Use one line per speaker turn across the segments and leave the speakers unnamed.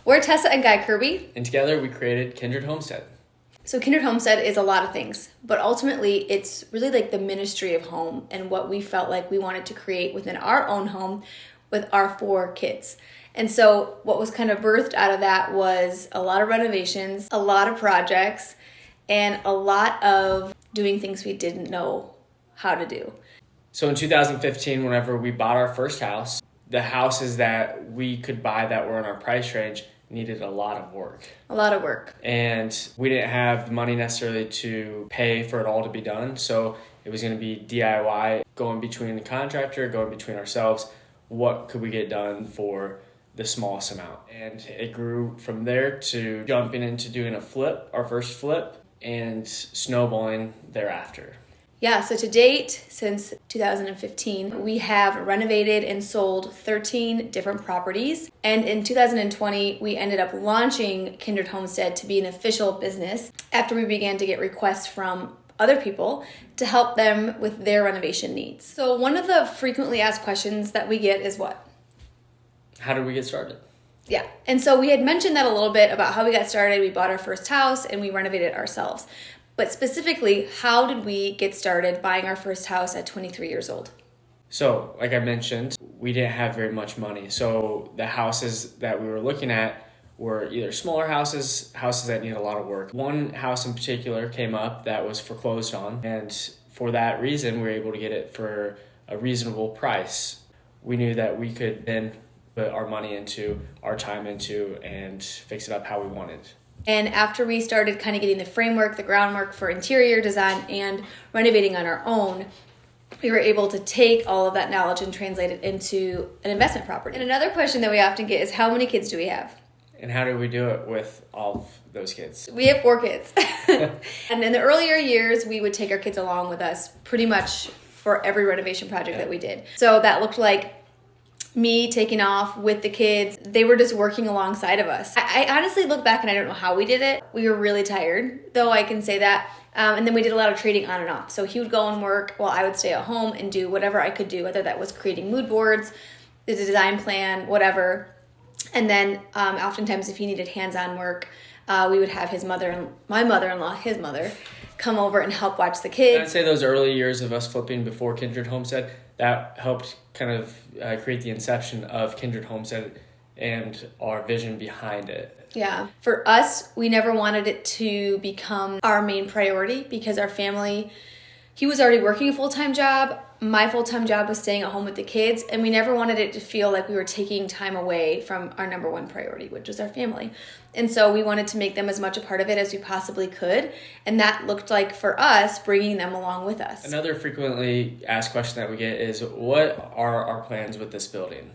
We're Tessa and Guy Kirby.
And together we created Kindred Homestead.
So Kindred Homestead is a lot of things, but ultimately it's really like the ministry of home and what we felt like we wanted to create within our own home with our 4 kids. And so what was kind of birthed out of that was a lot of renovations, a lot of projects, and a lot of doing things we didn't know how to do.
So in 2015, whenever we bought our first house, the houses that we could buy that were in our price range needed a lot of work.
A lot of work.
And we didn't have the money necessarily to pay for it all to be done. So it was going to be DIY, going between the contractor, going between ourselves. What could we get done for the smallest amount? And it grew from there to jumping into doing a flip, our first flip, and snowballing thereafter.
Yeah, so to date, since 2015, we have renovated and sold 13 different properties. And in 2020, we ended up launching Kindred Homestead to be an official business after we began to get requests from other people to help them with their renovation needs. So one of the frequently asked questions that we get is what?
How did we get started?
Yeah, and so we had mentioned that a little bit about how we got started. We bought our first house and we renovated ourselves. But specifically, how did we get started buying our first house at 23 years old?
So, like I mentioned, we didn't have very much money. So the houses that we were looking at were either smaller houses, houses that need a lot of work. One house in particular came up that was foreclosed on. And for that reason, we were able to get it for a reasonable price. We knew that we could then put our money into, our time into, and fix it up how we wanted.
And after we started kind of getting the framework, the groundwork for interior design and renovating on our own, we were able to take all of that knowledge and translate it into an investment property. And another question that we often get is, how many kids do we have?
And how did we do it with all of those kids?
We have 4 kids. And in the earlier years, we would take our kids along with us pretty much for every renovation project that we did. So that looked like me taking off with the kids. They were just working alongside of us. I honestly look back and I don't know how we did it. We were really tired, though I can say that. And then we did a lot of trading on and off. So he would go and work while I would stay at home and do whatever I could do, whether that was creating mood boards, the design plan, whatever. And then oftentimes if he needed hands-on work, we would have my mother-in-law, his mother, come over and help watch the kids.
I'd say those early years of us flipping before Kindred Homestead, that helped kind of create the inception of Kindred Homestead and our vision behind it.
Yeah. For us, we never wanted it to become our main priority because our family, he was already working a full-time job. My full-time job was staying at home with the kids, and we never wanted it to feel like we were taking time away from our number one priority, which was our family. And so we wanted to make them as much a part of it as we possibly could, and that looked like, for us, bringing them along with us.
Another frequently asked question that we get is, what are our plans with this building?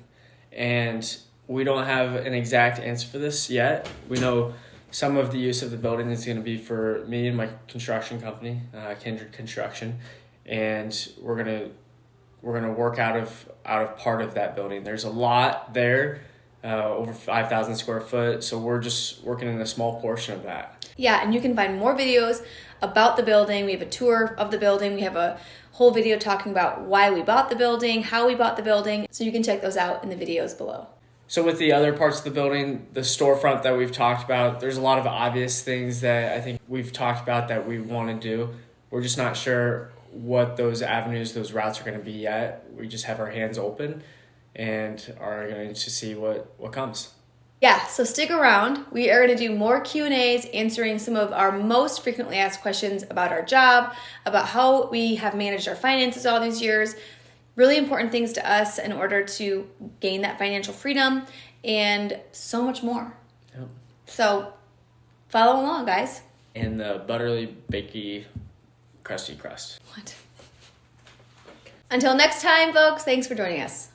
And we don't have an exact answer for this yet. We know some of the use of the building is going to be for me and my construction company, Kindred Construction, and we're gonna work out of part of that building. There's a lot there, over 5,000 square foot, so we're just working in a small portion of that.
Yeah, and you can find more videos about the building. We have a tour of the building. We have a whole video talking about why we bought the building, how we bought the building, so you can check those out in the videos below.
So with the other parts of the building, the storefront that we've talked about, there's a lot of obvious things that I think we've talked about that we want to do. We're just not sure what those avenues, those routes are going to be yet. We just have our hands open and are going to see what comes.
Yeah, so stick around. We are going to do more Q&As answering some of our most frequently asked questions about our job, about how we have managed our finances all these years, really important things to us in order to gain that financial freedom, and so much more.
Yep.
So follow along, guys.
And the buttery, bakey, crusty crust.
What? Until next time, folks, thanks for joining us.